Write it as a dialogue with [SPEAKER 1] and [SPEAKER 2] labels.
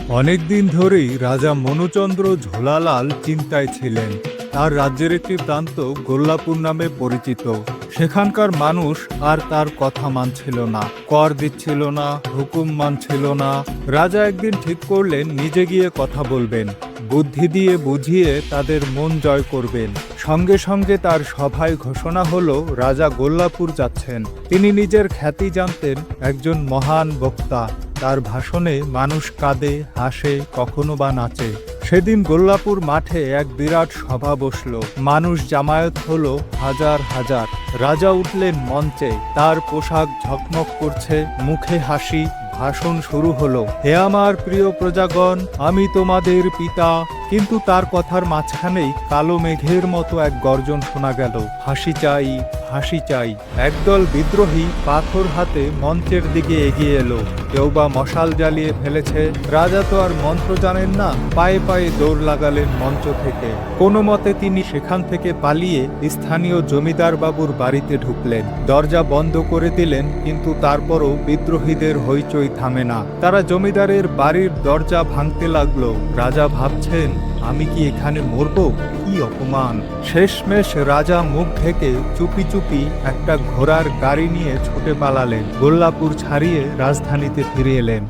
[SPEAKER 1] অনেকদিন ধরেই রাজা মনুচন্দ্র ঝোলালাল চিন্তায় ছিলেন। তার রাজ্যের একটি প্রান্ত গোল্লাপুর নামে পরিচিত। সেখানকার মানুষ আর তার কথা মানছিল না, কর দিচ্ছিল না, হুকুম মানছিল না। রাজা একদিন ঠিক করলেন নিজে গিয়ে কথা বলবেন, বুদ্ধি দিয়ে বুঝিয়ে তাদের মন জয় করবেন। সঙ্গে সঙ্গে তার সভায় ঘোষণা হলো রাজা গোল্লাপুর যাচ্ছেন। তিনি নিজের খ্যাতি জানতেন একজন মহান বক্তা। তার ভাষণে মানুষ কাঁদে, হাসে, কখনো বা নাচে। সেদিন গোল্লাপুর মাঠে এক বিরাট সভা বসল। মানুষ জামায়াত হলো হাজার হাজার। রাজা উঠলেন মঞ্চে, তার পোশাক ঝকমক করছে, মুখে হাসি। ভাষণ শুরু হলো, হে আমার প্রিয় প্রজাগণ, আমি তোমাদের পিতা। কিন্তু তার কথার মাঝখানেই কালো মেঘের মতো এক গর্জন শোনা গেল, ফাঁসি চাই, ফাঁসি চাই। একদল বিদ্রোহী পাথর হাতে মঞ্চের দিকে এগিয়ে এলো। কেউ বা মশাল জ্বালিয়ে ফেলেছে। রাজা তো আর মন্ত্র জানেন না, পায়ে পায়ে দৌড় লাগালেন মঞ্চ থেকে। কোনো মতে তিনি সেখান থেকে পালিয়ে স্থানীয় জমিদার বাবুর বাড়িতে ঢুকলেন। দরজা বন্ধ করে দিলেন, কিন্তু তারপরও বিদ্রোহীদের হইচই থামে না। তারা জমিদারের বাড়ির দরজা ভাঙতে লাগলো। রাজা ভাবছেন, আমি কি এখানে মরব? কি অপমান! শেষমেশ রাজা মুখ ঢেকে চুপি চুপি একটা ঘোড়ার গাড়ি নিয়ে ছুটে পালালেন। গোল্লাপুর ছাড়িয়ে রাজধানীতে ফিরে এলেন।